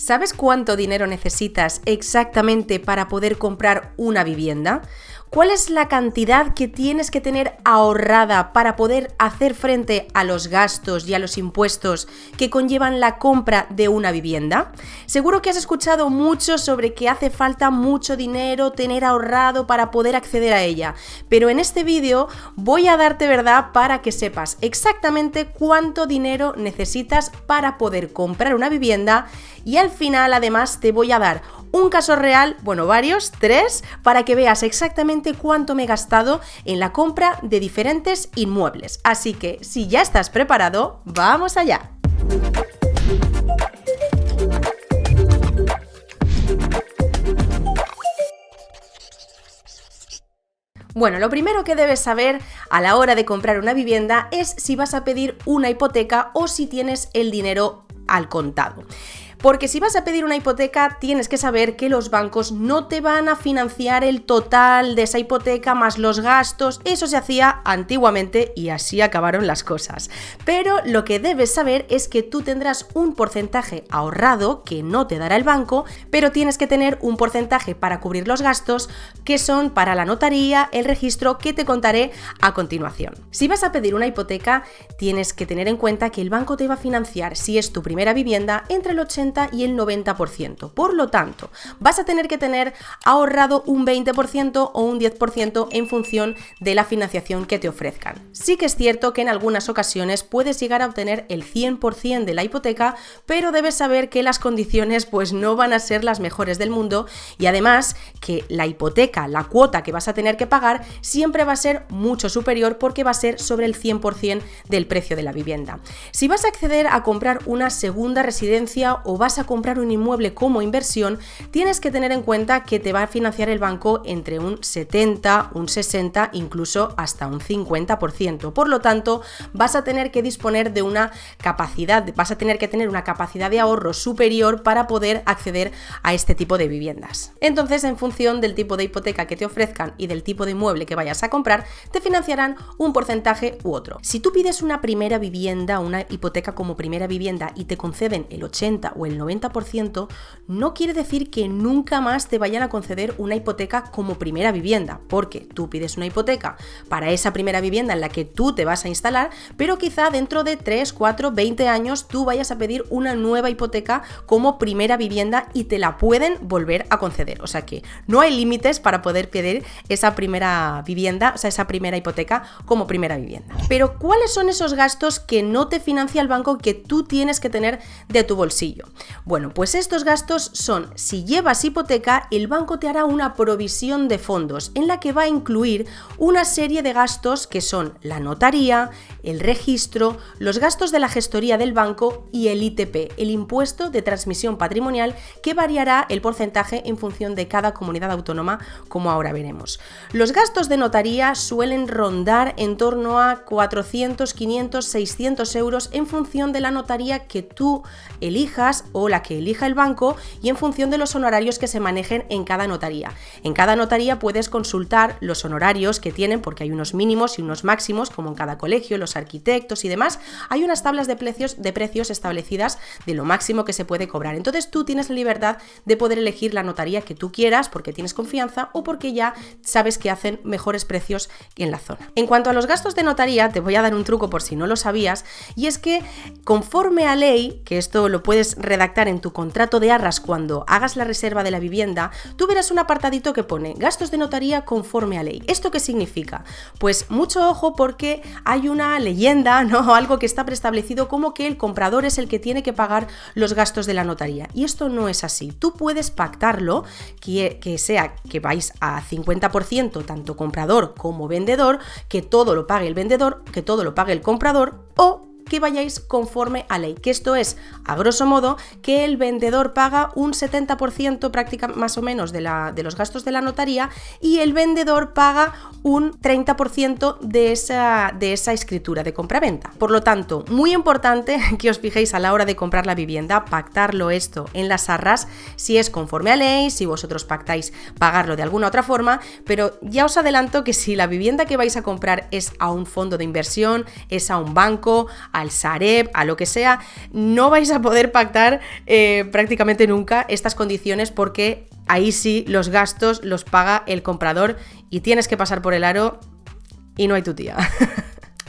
¿Sabes cuánto dinero necesitas exactamente para poder comprar una vivienda? ¿Cuál es la cantidad que tienes que tener ahorrada para poder hacer frente a los gastos y a los impuestos que conllevan la compra de una vivienda? Seguro que has escuchado mucho sobre que hace falta mucho dinero tener ahorrado para poder acceder a ella, pero en este vídeo voy a darte verdad para que sepas exactamente cuánto dinero necesitas para poder comprar una vivienda y al final además te voy a dar un caso real, bueno, varios, 3, para que veas exactamente cuánto me he gastado en la compra de diferentes inmuebles. Así que, si ya estás preparado, ¡vamos allá! Bueno, lo primero que debes saber a la hora de comprar una vivienda es si vas a pedir una hipoteca o si tienes el dinero al contado. Porque si vas a pedir una hipoteca, tienes que saber que los bancos no te van a financiar el total de esa hipoteca más los gastos. Eso se hacía antiguamente y así acabaron las cosas. Pero lo que debes saber es que tú tendrás un porcentaje ahorrado que no te dará el banco, pero tienes que tener un porcentaje para cubrir los gastos que son para la notaría, el registro, que te contaré a continuación. Si vas a pedir una hipoteca, tienes que tener en cuenta que el banco te va a financiar, si es tu primera vivienda, entre el 80 y el 90%. Por lo tanto, vas a tener que tener ahorrado un 20% o un 10% en función de la financiación que te ofrezcan. Sí que es cierto que en algunas ocasiones puedes llegar a obtener el 100% de la hipoteca, pero debes saber que las condiciones pues no van a ser las mejores del mundo y además que la hipoteca, la cuota que vas a tener que pagar siempre va a ser mucho superior porque va a ser sobre el 100% del precio de la vivienda. Si vas a acceder a comprar una segunda residencia o vas a comprar un inmueble como inversión, tienes que tener en cuenta que te va a financiar el banco entre un 70, un 60, incluso hasta un 50%. Por lo tanto, vas a tener que disponer de una capacidad, vas a tener que tener una capacidad de ahorro superior para poder acceder a este tipo de viviendas. Entonces, en función del tipo de hipoteca que te ofrezcan y del tipo de inmueble que vayas a comprar, te financiarán un porcentaje u otro. Si tú pides una primera vivienda, una hipoteca como primera vivienda y te conceden el 80 o el 90%, no quiere decir que nunca más te vayan a conceder una hipoteca como primera vivienda, porque tú pides una hipoteca para esa primera vivienda en la que tú te vas a instalar, pero quizá dentro de 3, 4, 20 años tú vayas a pedir una nueva hipoteca como primera vivienda y te la pueden volver a conceder. O sea que no hay límites para poder pedir esa primera vivienda, o sea, esa primera hipoteca como primera vivienda. Pero ¿cuáles son esos gastos que no te financia el banco que tú tienes que tener de tu bolsillo? Bueno, pues estos gastos son, si llevas hipoteca, el banco te hará una provisión de fondos en la que va a incluir una serie de gastos que son la notaría, el registro, los gastos de la gestoría del banco y el ITP, el impuesto de transmisión patrimonial, que variará el porcentaje en función de cada comunidad autónoma, como ahora veremos. Los gastos de notaría suelen rondar en torno a 400, 500, 600 euros en función de la notaría que tú elijas o la que elija el banco y en función de los honorarios que se manejen en cada notaría. En cada notaría puedes consultar los honorarios que tienen, porque hay unos mínimos y unos máximos, como en cada colegio, los arquitectos y demás. Hay unas tablas de precios establecidas de lo máximo que se puede cobrar. Entonces tú tienes la libertad de poder elegir la notaría que tú quieras porque tienes confianza o porque ya sabes que hacen mejores precios en la zona. En cuanto a los gastos de notaría, te voy a dar un truco por si no lo sabías, y es que conforme a ley, que esto lo puedes redactar en tu contrato de arras cuando hagas la reserva de la vivienda, tú verás un apartadito que pone gastos de notaría conforme a ley. ¿Esto qué significa? Pues mucho ojo, porque hay una leyenda, ¿no? Algo que está preestablecido como que el comprador es el que tiene que pagar los gastos de la notaría, y esto no es así. Tú puedes pactarlo, que sea que vais a 50% tanto comprador como vendedor, que todo lo pague el vendedor, que todo lo pague el comprador, o que vayáis conforme a ley, que esto es, a grosso modo, que el vendedor paga un 70% prácticamente más o menos de los gastos de la notaría y el vendedor paga un 30% de esa escritura de compraventa. Por lo tanto, muy importante que os fijéis a la hora de comprar la vivienda, pactarlo esto en las arras, si es conforme a ley, si vosotros pactáis pagarlo de alguna otra forma, pero ya os adelanto que si la vivienda que vais a comprar es a un fondo de inversión, es a un banco, al Sareb, a lo que sea, no vais a poder pactar prácticamente nunca estas condiciones porque ahí sí los gastos los paga el comprador y tienes que pasar por el aro y no hay tu tía.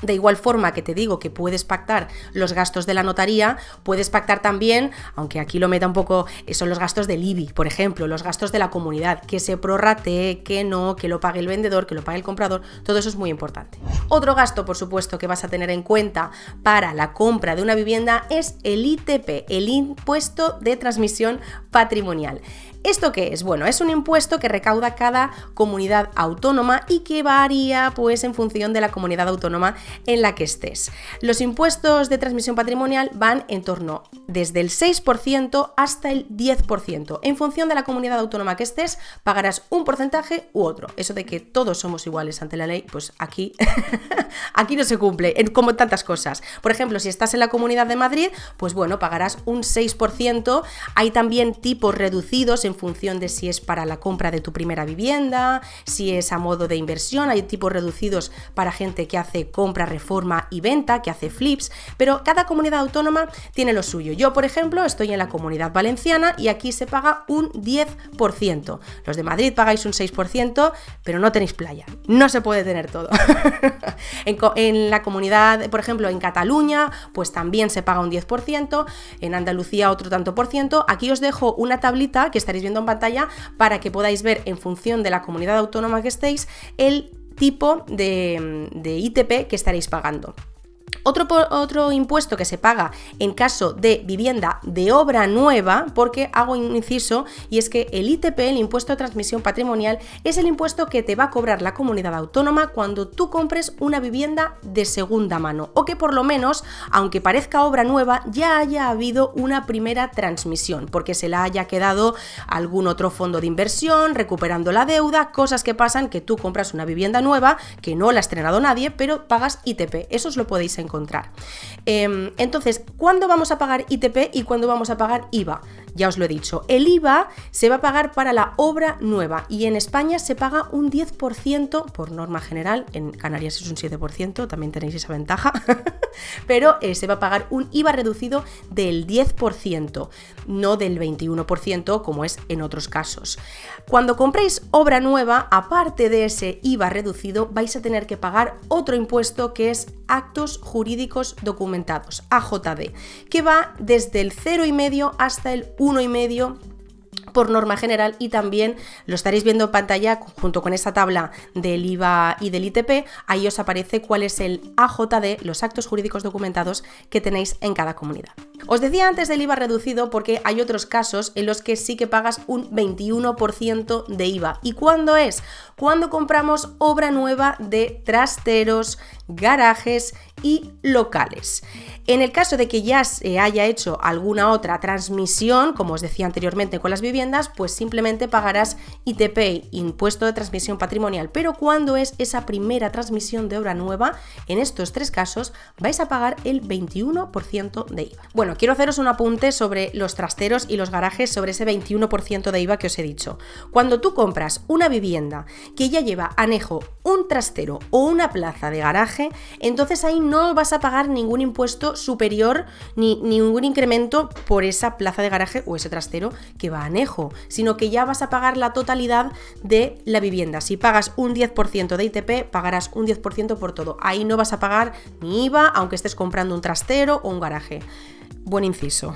De igual forma que te digo que puedes pactar los gastos de la notaría, puedes pactar también, aunque aquí lo meta un poco, son los gastos del IBI, por ejemplo, los gastos de la comunidad, que se prorratee, que no, que lo pague el vendedor, que lo pague el comprador, todo eso es muy importante. Otro gasto, por supuesto, que vas a tener en cuenta para la compra de una vivienda es el ITP, el impuesto de transmisión patrimonial. ¿Esto qué es? Bueno, es un impuesto que recauda cada comunidad autónoma y que varía pues en función de la comunidad autónoma en la que estés. Los impuestos de transmisión patrimonial van en torno desde el 6% hasta el 10%. En función de la comunidad autónoma que estés, pagarás un porcentaje u otro. Eso de que todos somos iguales ante la ley, pues aquí, aquí no se cumple, como tantas cosas. Por ejemplo, si estás en la Comunidad de Madrid, pues bueno, pagarás un 6%. Hay también tipos reducidos en función de si es para la compra de tu primera vivienda, si es a modo de inversión. Hay tipos reducidos para gente que hace compra, reforma y venta, que hace flips, pero cada comunidad autónoma tiene lo suyo. Yo, por ejemplo, estoy en la Comunidad Valenciana y aquí se paga un 10%. Los de Madrid pagáis un 6%, pero no tenéis playa. No se puede tener todo. En la comunidad, por ejemplo, en Cataluña, pues también se paga un 10%, en Andalucía otro tanto por ciento. Aquí os dejo una tablita que estaréis viendo en pantalla para que podáis ver en función de la comunidad autónoma que estéis el tipo de ITP que estaréis pagando. Otro impuesto que se paga en caso de vivienda de obra nueva, porque hago un inciso, y es que el ITP, el impuesto de transmisión patrimonial, es el impuesto que te va a cobrar la comunidad autónoma cuando tú compres una vivienda de segunda mano, o que por lo menos, aunque parezca obra nueva, ya haya habido una primera transmisión, porque se la haya quedado algún otro fondo de inversión, recuperando la deuda, cosas que pasan que tú compras una vivienda nueva, que no la ha estrenado nadie, pero pagas ITP. Eso os lo podéis encontrar. Entonces, ¿cuándo vamos a pagar ITP y cuándo vamos a pagar IVA? Ya os lo he dicho, el IVA se va a pagar para la obra nueva y en España se paga un 10% por norma general, en Canarias es un 7%, también tenéis esa ventaja, pero se va a pagar un IVA reducido del 10%, no del 21% como es en otros casos. Cuando compréis obra nueva, aparte de ese IVA reducido, vais a tener que pagar otro impuesto que es actos jurídicos documentados, AJD, que va desde el 0,5 hasta el 1,5 por norma general, y también lo estaréis viendo en pantalla junto con esa tabla del IVA y del ITP. Ahí os aparece cuál es el AJD, los actos jurídicos documentados que tenéis en cada comunidad. Os decía antes del IVA reducido porque hay otros casos en los que sí que pagas un 21% de IVA. ¿Y cuándo es? Cuando compramos obra nueva de trasteros, garajes y locales. En el caso de que ya se haya hecho alguna otra transmisión, como os decía anteriormente con las viviendas, pues simplemente pagarás ITP, impuesto de transmisión patrimonial. Pero cuando es esa primera transmisión de obra nueva, en estos tres casos vais a pagar el 21% de IVA. Bueno, quiero haceros un apunte sobre los trasteros y los garajes, sobre ese 21% de IVA que os he dicho. Cuando tú compras una vivienda que ya lleva anejo un trastero o una plaza de garaje, entonces ahí no vas a pagar ningún impuesto superior ni ningún incremento por esa plaza de garaje o ese trastero que va anejo, sino que ya vas a pagar la totalidad de la vivienda. Si pagas un 10% de ITP, pagarás un 10% por todo. Ahí no vas a pagar ni IVA, aunque estés comprando un trastero o un garaje. Buen inciso.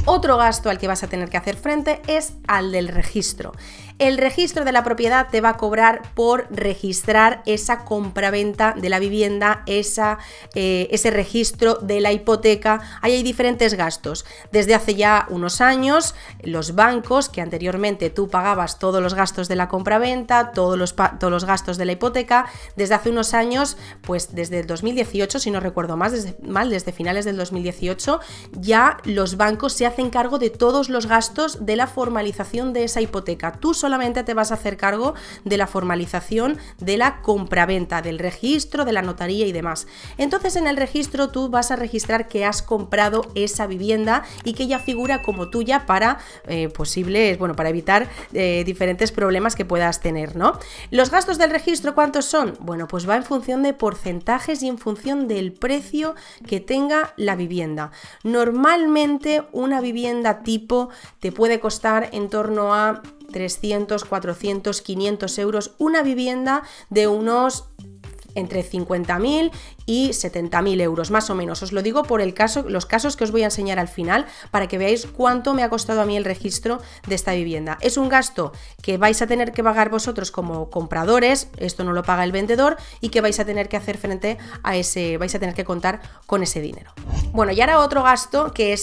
Otro gasto al que vas a tener que hacer frente es al del registro. El registro de la propiedad te va a cobrar por registrar esa compraventa de la vivienda, ese registro de la hipoteca. Ahí hay diferentes gastos. Desde hace ya unos años, los bancos, que anteriormente tú pagabas todos los gastos de la compraventa, todos los gastos de la hipoteca, desde hace unos años, pues desde el 2018, si no recuerdo mal, desde finales del 2018, ya los bancos se hacen cargo de todos los gastos de la formalización de esa hipoteca. Tú solamente te vas a hacer cargo de la formalización de la compraventa, del registro, de la notaría y demás. Entonces en el registro tú vas a registrar que has comprado esa vivienda y que ya figura como tuya para para evitar diferentes problemas que puedas tener, ¿no? Los gastos del registro, ¿cuántos son? Bueno, pues va en función de porcentajes y en función del precio que tenga la vivienda. Normalmente una vivienda tipo te puede costar en torno a 300, 400, 500 euros, una vivienda de unos entre 50.000 y 70.000 euros, más o menos. Os lo digo por los casos que os voy a enseñar al final para que veáis cuánto me ha costado a mí el registro de esta vivienda. Es un gasto que vais a tener que pagar vosotros como compradores, esto no lo paga el vendedor, y que vais a tener que hacer frente a vais a tener que contar con ese dinero. Bueno, y ahora otro gasto que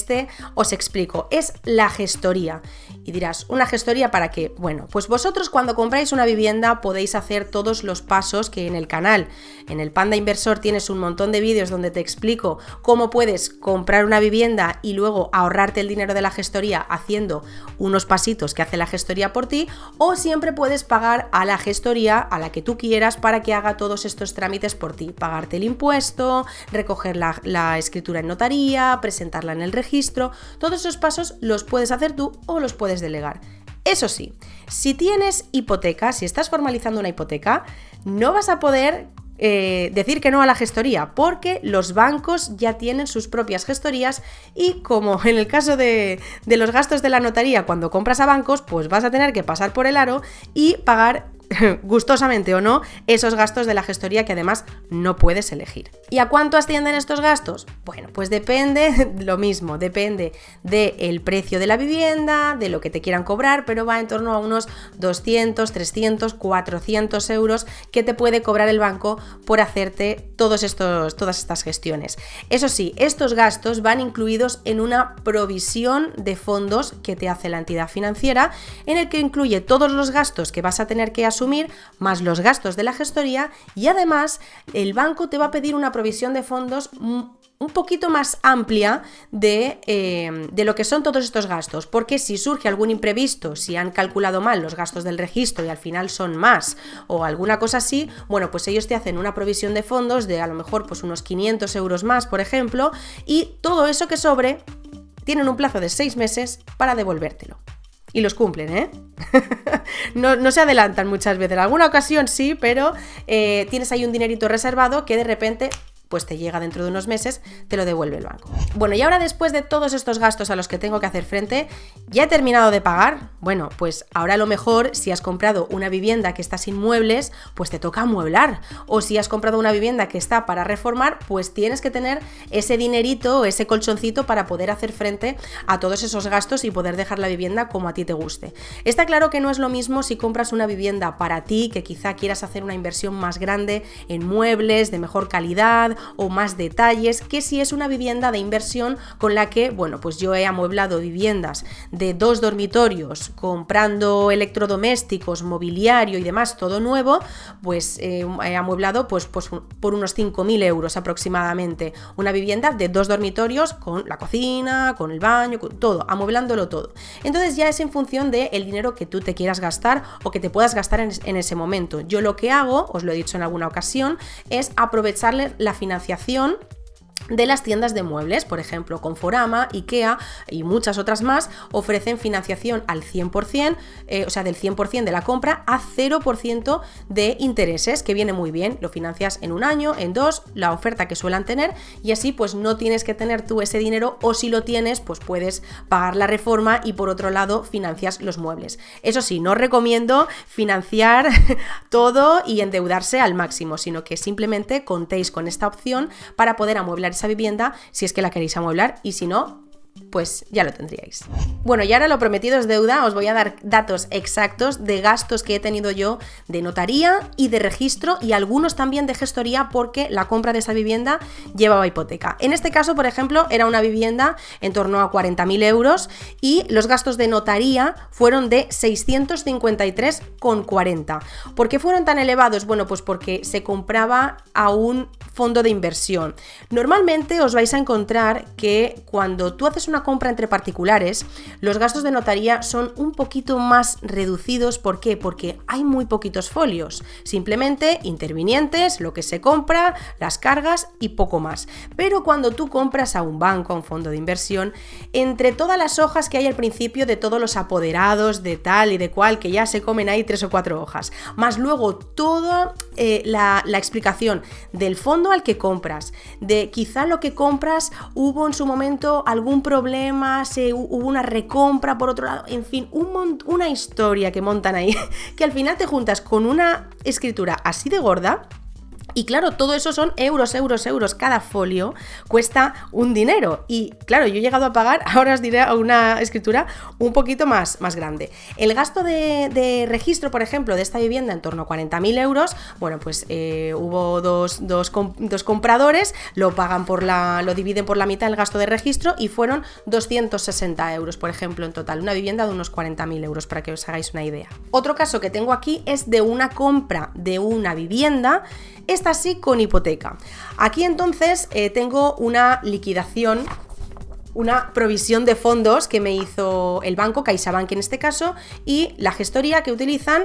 os explico, es la gestoría. Y dirás, ¿una gestoría para qué? Bueno, pues vosotros cuando compráis una vivienda podéis hacer todos los pasos que en el canal, en el Panda Inversor, tienes un montón de vídeos donde te explico cómo puedes comprar una vivienda y luego ahorrarte el dinero de la gestoría haciendo unos pasitos que hace la gestoría por ti, o siempre puedes pagar a la gestoría, a la que tú quieras, para que haga todos estos trámites por ti, pagarte el impuesto, recoger la escritura en notaría, presentarla en el registro. Todos esos pasos los puedes hacer tú o los puedes delegar. Eso sí, si tienes hipoteca, si estás formalizando una hipoteca, no vas a poder decir que no a la gestoría, porque los bancos ya tienen sus propias gestorías y como en el caso de los gastos de la notaría cuando compras a bancos, pues vas a tener que pasar por el aro y pagar gustosamente o no esos gastos de la gestoría que además no puedes elegir. ¿Y a cuánto ascienden estos gastos? Bueno, pues depende, lo mismo, depende del precio de la vivienda, de lo que te quieran cobrar, pero va en torno a unos 200, 300, 400 euros que te puede cobrar el banco por hacerte todas estas gestiones. Eso sí, estos gastos van incluidos en una provisión de fondos que te hace la entidad financiera, en el que incluye todos los gastos que vas a tener que asumir más los gastos de la gestoría, y además el banco te va a pedir una provisión de fondos un poquito más amplia de lo que son todos estos gastos, porque si surge algún imprevisto, si han calculado mal los gastos del registro y al final son más o alguna cosa así, bueno, pues ellos te hacen una provisión de fondos de a lo mejor pues unos 500 euros más, por ejemplo, y todo eso que sobre tienen un plazo de 6 meses para devolvértelo. Y los cumplen, ¿eh? No se adelantan muchas veces. En alguna ocasión sí, pero tienes ahí un dinerito reservado que de repente pues te llega dentro de unos meses, te lo devuelve el banco. Bueno, y ahora después de todos estos gastos a los que tengo que hacer frente, ¿ya he terminado de pagar? Bueno, pues ahora a lo mejor si has comprado una vivienda que está sin muebles, pues te toca amueblar. O si has comprado una vivienda que está para reformar, pues tienes que tener ese dinerito, ese colchoncito para poder hacer frente a todos esos gastos y poder dejar la vivienda como a ti te guste. Está claro que no es lo mismo si compras una vivienda para ti, que quizá quieras hacer una inversión más grande en muebles, de mejor calidad o más detalles, que si es una vivienda de inversión con la que, bueno, pues yo he amueblado viviendas de 2 dormitorios, comprando electrodomésticos, mobiliario y demás, todo nuevo, pues he amueblado pues por unos 5.000 euros aproximadamente, una vivienda de 2 dormitorios con la cocina, con el baño, con todo, amueblándolo todo. Entonces ya es en función del dinero que tú te quieras gastar o que te puedas gastar en ese momento. Yo lo que hago, os lo he dicho en alguna ocasión, es aprovecharle la financiación de las tiendas de muebles, por ejemplo, Conforama, IKEA y muchas otras más ofrecen financiación al 100%, o sea, del 100% de la compra a 0% de intereses, que viene muy bien, lo financias en 1 año, en 2, la oferta que suelen tener, y así pues no tienes que tener tú ese dinero, o si lo tienes, pues puedes pagar la reforma y por otro lado financias los muebles. Eso sí, no recomiendo financiar todo y endeudarse al máximo, sino que simplemente contéis con esta opción para poder amueblar esa vivienda si es que la queréis amueblar, y si no, pues ya lo tendríais. Bueno, y ahora lo prometido es deuda, os voy a dar datos exactos de gastos que he tenido yo de notaría y de registro y algunos también de gestoría porque la compra de esa vivienda llevaba hipoteca. En este caso, por ejemplo, era una vivienda en torno a 40.000 euros y los gastos de notaría fueron de 653,40. ¿Por qué fueron tan elevados? Bueno, pues porque se compraba a un fondo de inversión. Normalmente os vais a encontrar que cuando tú haces una compra entre particulares, los gastos de notaría son un poquito más reducidos. ¿Por qué? Porque hay muy poquitos folios, simplemente intervinientes, lo que se compra, las cargas y poco más. Pero cuando tú compras a un banco, a un fondo de inversión, entre todas las hojas que hay al principio de todos los apoderados de tal y de cual, que ya se comen ahí 3 o 4 hojas, más luego toda la explicación del fondo al que compras, de quizá lo que compras hubo en su momento algún problema, hubo una recompra por otro lado, en fin, una historia que montan ahí, que al final te juntas con una escritura así de gorda. Y claro, todo eso son euros, cada folio cuesta un dinero y claro, yo he llegado a pagar, ahora os diré, una escritura un poquito más grande. El gasto de registro, por ejemplo, de esta vivienda en torno a 40.000 euros, bueno, pues hubo dos compradores, lo dividen por la mitad el gasto de registro y fueron 260 euros, por ejemplo, en total, una vivienda de unos 40.000 euros, para que os hagáis una idea. Otro caso que tengo aquí es de una compra de una vivienda, esta sí con hipoteca. Aquí entonces tengo una liquidación, una provisión de fondos que me hizo el banco, CaixaBank en este caso, y la gestoría que utilizan,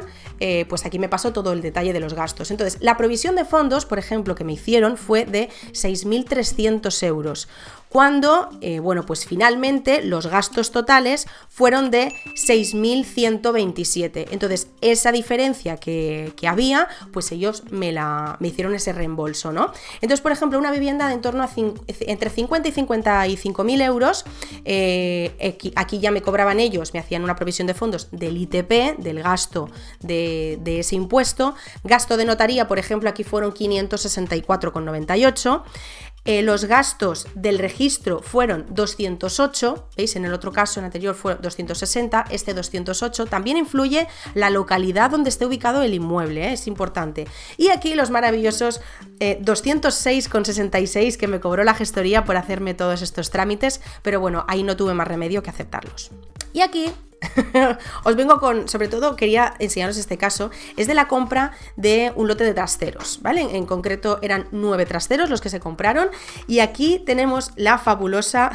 pues aquí me pasó todo el detalle de los gastos. Entonces, la provisión de fondos, por ejemplo, que me hicieron fue de 6.300 euros. Cuando, bueno, pues finalmente los gastos totales fueron de 6.127. Entonces, esa diferencia que había, pues ellos me hicieron ese reembolso, ¿no? Entonces, por ejemplo, una vivienda de en torno a entre 50 y 55.000 euros, aquí ya me cobraban ellos, me hacían una provisión de fondos del ITP, del gasto de ese impuesto. Gasto de notaría, por ejemplo, aquí fueron 564,98. Los gastos del registro fueron 208, ¿veis? En el otro caso, en el anterior fue 260, este 208. También influye la localidad donde esté ubicado el inmueble, es importante. Y aquí los maravillosos 206,66 que me cobró la gestoría por hacerme todos estos trámites, pero bueno, ahí no tuve más remedio que aceptarlos. Y aquí os vengo sobre todo quería enseñaros este caso, es de la compra de un lote de trasteros, ¿vale? En concreto eran 9 trasteros los que se compraron y aquí tenemos la fabulosa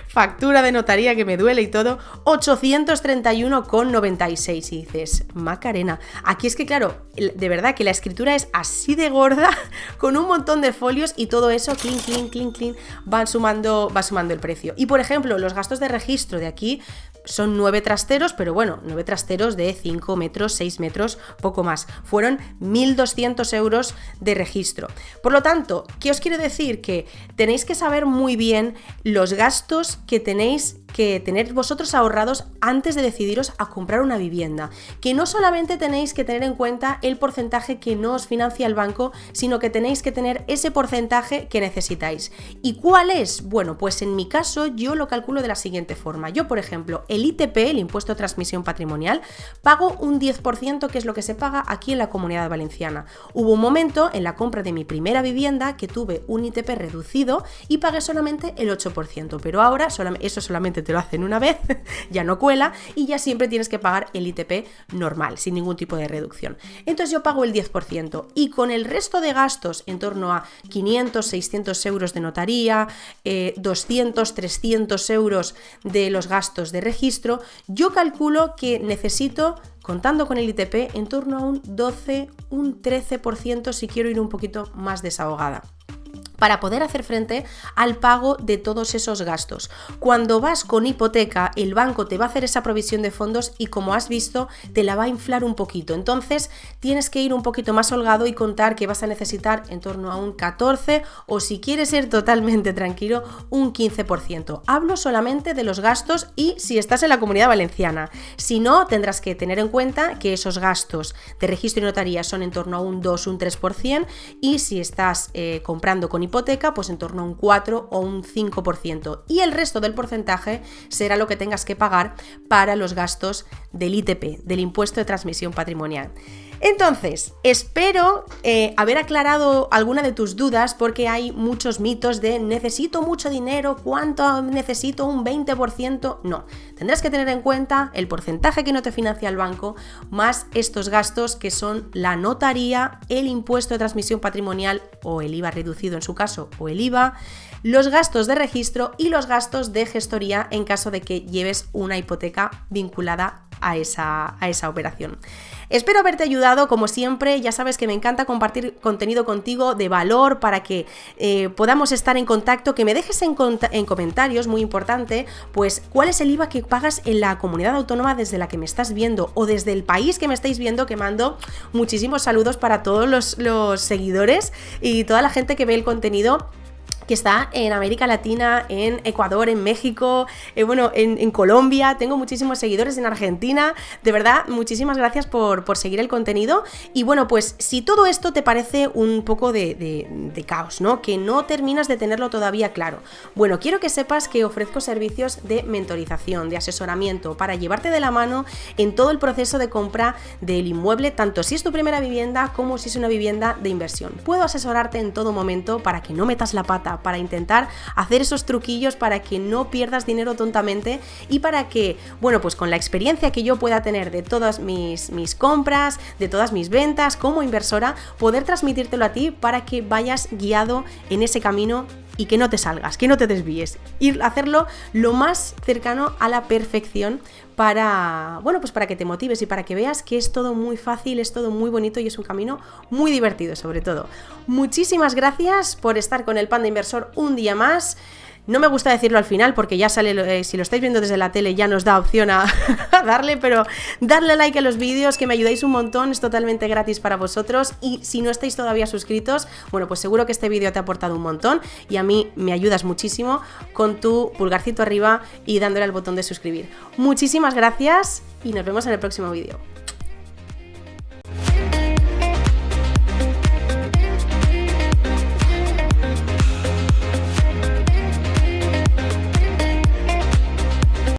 factura de notaría que me duele y todo, 831,96 y dices, Macarena, aquí es que claro, de verdad que la escritura es así de gorda con un montón de folios y todo eso, clink, va sumando el precio. Y por ejemplo, los gastos de registro de aquí son 9 trasteros, pero bueno, 9 trasteros de 5 metros, 6 metros, poco más. Fueron 1.200 euros de registro. Por lo tanto, ¿qué os quiero decir? Que tenéis que saber muy bien los gastos que tenéis que tener vosotros ahorrados antes de decidiros a comprar una vivienda. Que no solamente tenéis que tener en cuenta el porcentaje que no os financia el banco, sino que tenéis que tener ese porcentaje que necesitáis. ¿Y cuál es? Bueno, pues en mi caso yo lo calculo de la siguiente forma. Yo, por ejemplo, el ITP, el impuesto de transmisión patrimonial, pago un 10%, que es lo que se paga aquí en la Comunidad Valenciana. Hubo un momento en la compra de mi primera vivienda que tuve un ITP reducido y pagué solamente el 8%, pero ahora eso solamente te lo hacen una vez, ya no cuela y ya siempre tienes que pagar el ITP normal, sin ningún tipo de reducción. Entonces yo pago el 10% y con el resto de gastos, en torno a 500, 600 euros de notaría, 200, 300 euros de los gastos de registro, yo calculo que necesito, contando con el ITP, en torno a un 12, un 13% si quiero ir un poquito más desahogada, para poder hacer frente al pago de todos esos gastos. Cuando vas con hipoteca, el banco te va a hacer esa provisión de fondos y, como has visto, te la va a inflar un poquito. Entonces tienes que ir un poquito más holgado y contar que vas a necesitar en torno a un 14 o, si quieres ser totalmente tranquilo, un 15%. Hablo solamente de los gastos y si estás en la Comunidad Valenciana. Si no, tendrás que tener en cuenta que esos gastos de registro y notaría son en torno a un 2, un 3%, y si estás comprando con hipoteca, pues en torno a un 4 o un 5%. Y el resto del porcentaje será lo que tengas que pagar para los gastos del ITP, del impuesto de transmisión patrimonial. Entonces, espero haber aclarado alguna de tus dudas, porque hay muchos mitos de necesito mucho dinero, ¿cuánto necesito? ¿Un 20%? No, tendrás que tener en cuenta el porcentaje que no te financia el banco, más estos gastos que son la notaría, el impuesto de transmisión patrimonial o el IVA reducido en su caso, o el IVA, los gastos de registro y los gastos de gestoría en caso de que lleves una hipoteca vinculada a esa operación. Espero haberte ayudado, como siempre. Ya sabes que me encanta compartir contenido contigo de valor para que podamos estar en contacto, que me dejes en comentarios, muy importante, pues cuál es el IVA que pagas en la comunidad autónoma desde la que me estás viendo o desde el país que me estáis viendo, que mando muchísimos saludos para todos los seguidores y toda la gente que ve el contenido, que está en América Latina, en Ecuador, en México, en Colombia. Tengo muchísimos seguidores en Argentina. De verdad, muchísimas gracias por seguir el contenido. Y bueno, pues si todo esto te parece un poco de caos, ¿no? Que no terminas de tenerlo todavía claro. Bueno, quiero que sepas que ofrezco servicios de mentorización, de asesoramiento, para llevarte de la mano en todo el proceso de compra del inmueble, tanto si es tu primera vivienda como si es una vivienda de inversión. Puedo asesorarte en todo momento para que no metas la pata, para intentar hacer esos truquillos para que no pierdas dinero tontamente y para que, bueno, pues con la experiencia que yo pueda tener de todas mis compras, de todas mis ventas como inversora, poder transmitírtelo a ti para que vayas guiado en ese camino y que no te salgas, que no te desvíes, ir a hacerlo lo más cercano a la perfección para, bueno, pues para que te motives y para que veas que es todo muy fácil, es todo muy bonito y es un camino muy divertido sobre todo. Muchísimas gracias por estar con el Panda Inversor un día más. No me gusta decirlo al final porque ya sale, si lo estáis viendo desde la tele ya nos da opción a darle, pero darle like a los vídeos, que me ayudáis un montón, es totalmente gratis para vosotros. Y si no estáis todavía suscritos, bueno, pues seguro que este vídeo te ha aportado un montón y a mí me ayudas muchísimo con tu pulgarcito arriba y dándole al botón de suscribir. Muchísimas gracias y nos vemos en el próximo vídeo.